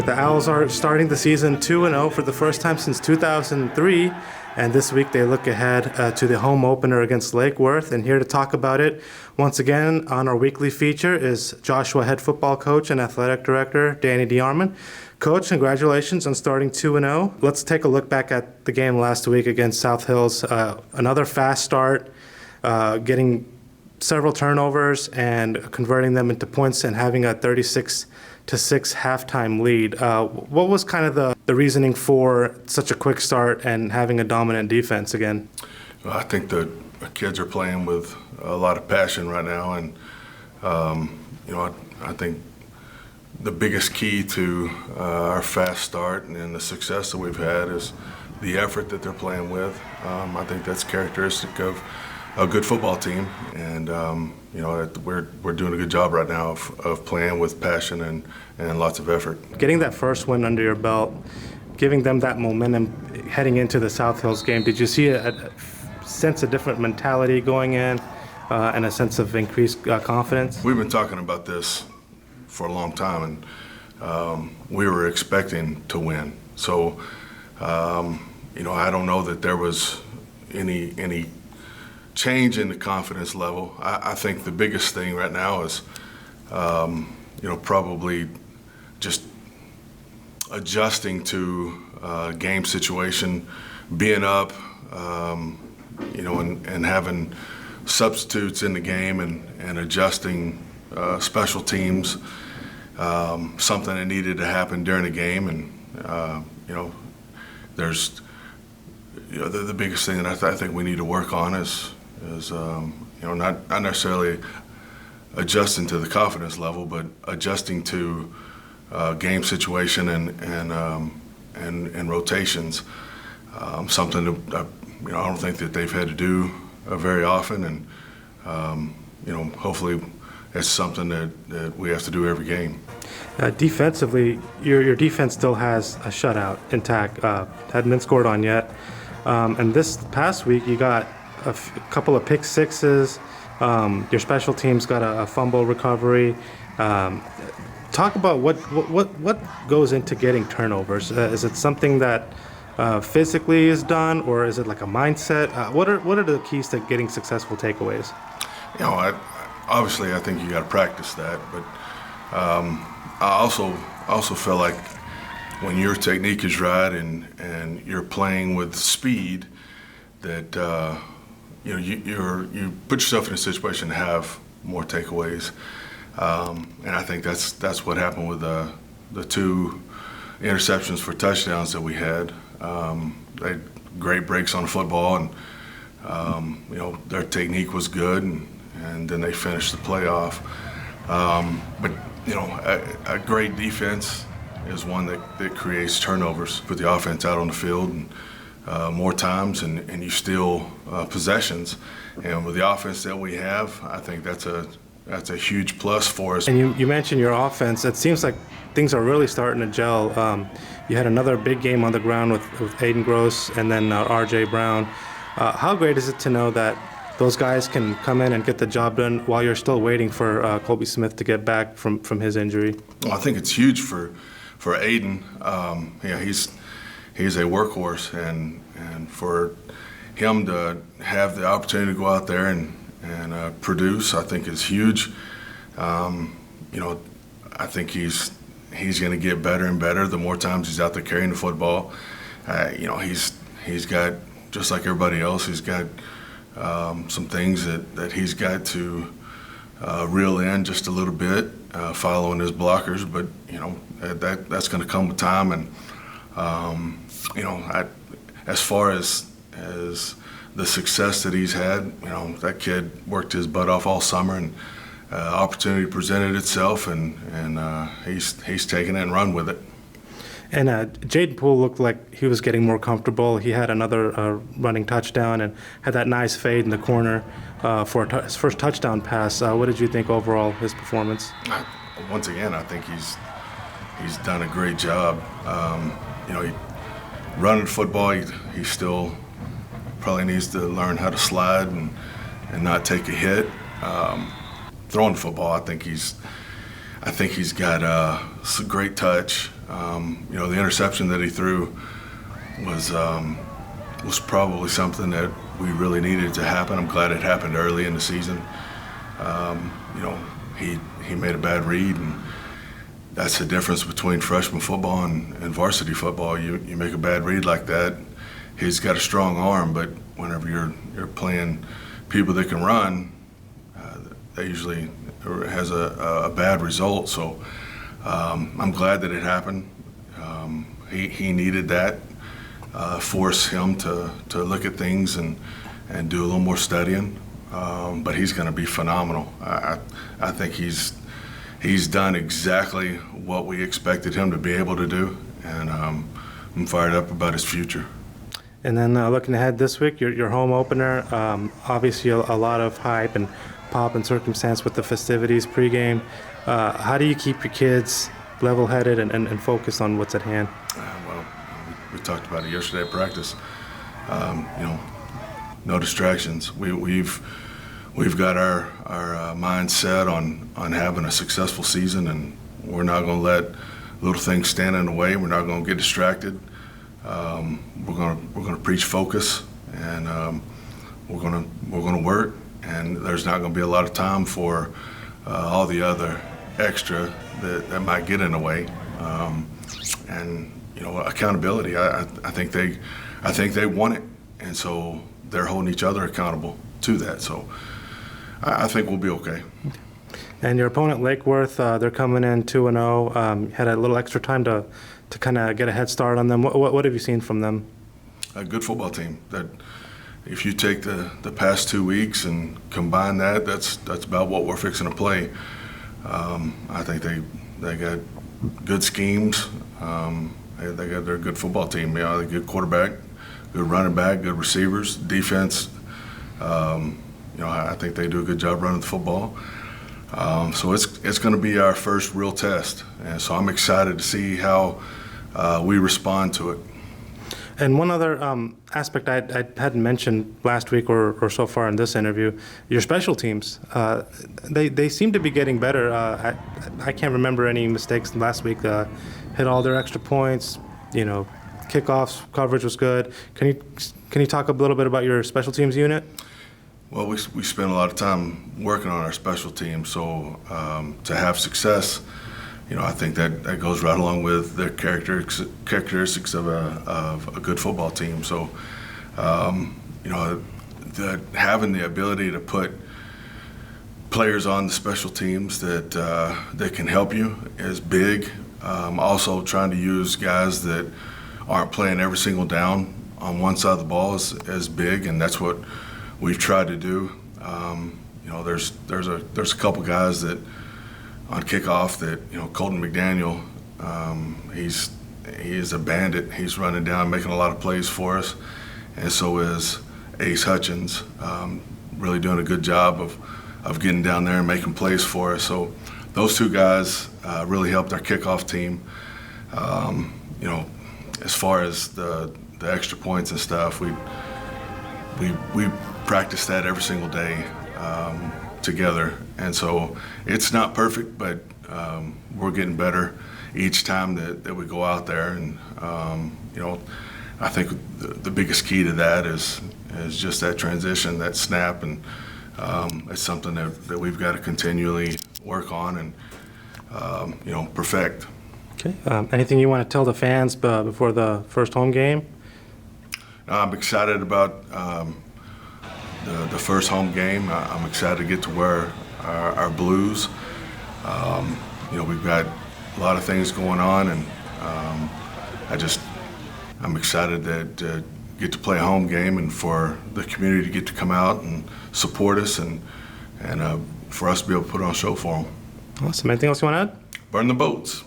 The Owls are starting the season 2-0 for the first time since 2003, and this week they look ahead to the home opener against Lake Worth. And here to talk about it once again on our weekly feature is Joshua head football coach and athletic director Danny DeArman. Coach, congratulations on starting 2-0. Let's take a look back at the game last week against South Hills. Another fast start, getting several turnovers and converting them into points and having a 36-6 halftime lead. What was kind of the reasoning for such a quick start and having a dominant defense again? Well, I think the kids are playing with a lot of passion right now, and I think the biggest key to our fast start and the success that we've had is the effort that they're playing with. I think that's characteristic of a good football team, and we're doing a good job right now of playing with passion and lots of effort. Getting that first win under your belt, giving them that momentum heading into the South Hills game, did you see a sense of different mentality going in and a sense of increased confidence? We've been talking about this for a long time, and we were expecting to win. So, I don't know that there was any change in the confidence level. I think the biggest thing right now is, probably just adjusting to game situation, being up, and having substitutes in the game and adjusting special teams, something that needed to happen during the game. And, there's, the biggest thing that I think we need to work on is not necessarily adjusting to the confidence level, but adjusting to game situation and rotations. Something that I don't think that they've had to do very often, and hopefully it's something that we have to do every game. Defensively, your defense still has a shutout intact. Hadn't been scored on yet. And this past week, you got a couple of pick sixes. Your special teams got a fumble recovery. Talk about what goes into getting turnovers. Is it something that physically is done, or is it like a mindset? What are the keys to getting successful takeaways? Obviously, I think you got to practice that, but I also feel like when your technique is right and you're playing with speed, that you put yourself in a situation to have more takeaways, and I think that's what happened with the two interceptions for touchdowns that we had. They had great breaks on the football, and their technique was good, and then they finished the playoff. But a great defense is one that creates turnovers, put the offense out on the field and more times, and you steal possessions. And with the offense that we have, I think that's a huge plus for us. And you mentioned your offense. It seems like things are really starting to gel. You had another big game on the ground with Aiden Gross and then R.J. Brown. How great is it to know that those guys can come in and get the job done while you're still waiting for Colby Smith to get back from his injury? Well, I think it's huge for Aiden. He's a workhorse, and for him to have the opportunity to go out there and produce, I think is huge. I think he's going to get better and better the more times he's out there carrying the football. He's got, just like everybody else, he's got some things that he's got to reel in just a little bit, following his blockers. But that's going to come with time. And as far as the success that he's had, that kid worked his butt off all summer, and opportunity presented itself, and he's taken it and run with it. And Jaden Poole looked like he was getting more comfortable. He had another running touchdown and had that nice fade in the corner for his first touchdown pass. What did you think overall, his performance? Once again, I think he's done a great job. Running football, he still probably needs to learn how to slide and not take a hit. Throwing the football, I think he's got some great touch. The interception that he threw was probably something that we really needed to happen. I'm glad it happened early in the season. He made a bad read, and that's the difference between freshman football and varsity football. You make a bad read like that. He's got a strong arm, but whenever you're playing people that can run, that usually has a bad result. So I'm glad that it happened. He needed that. Force him to look at things and do a little more studying. But he's going to be phenomenal. I think he's done exactly what we expected him to be able to do, and I'm fired up about his future. And then looking ahead this week, your home opener, obviously a lot of hype and pomp and circumstance with the festivities pregame. How do you keep your kids level-headed and focused on what's at hand? Well, we talked about it yesterday at practice. No distractions. We've got our mind set on having a successful season, and we're not going to let little things stand in the way. We're not going to get distracted. We're going to preach focus, and we're going to work. And there's not going to be a lot of time for all the other extra that might get in the way. And accountability. I think they want it, and so they're holding each other accountable to that. So I think we'll be okay. And your opponent, Lake Worth, they're coming in 2-0. Had a little extra time to kind of get a head start on them. What have you seen from them? A good football team. That if you take the past 2 weeks and combine that's about what we're fixing to play. I think they got good schemes. They're a good football team. They're a good quarterback, good running back, good receivers, defense. I think they do a good job running the football. So it's going to be our first real test, and so I'm excited to see how we respond to it. And one other aspect I hadn't mentioned last week or so far in this interview, your special teams. They seem to be getting better. I can't remember any mistakes last week. Hit all their extra points. Kickoffs coverage was good. Can you talk a little bit about your special teams unit? Well, we spend a lot of time working on our special teams, so to have success, I think that goes right along with the characteristics of a good football team. So, having the ability to put players on the special teams that can help you is big. Also, trying to use guys that aren't playing every single down on one side of the ball is big, and that's what we've tried to do. There's a couple guys that on kickoff that Colton McDaniel, he is a bandit. He's running down, making a lot of plays for us, and so is Ace Hutchins, really doing a good job of getting down there and making plays for us. So those two guys really helped our kickoff team. As far as the extra points and stuff, we practice that every single day together, and so it's not perfect, but we're getting better each time that we go out there. And I think the biggest key to that is just that transition, that snap, and it's something that we've got to continually work on and perfect. Okay. Anything you want to tell the fans before the first home game? I'm excited about the first home game. I'm excited to get to wear our blues. We've got a lot of things going on, and I'm excited that get to play a home game and for the community to get to come out and support us and for us to be able to put on a show for them. Awesome. Anything else you want to add? Burn the boats.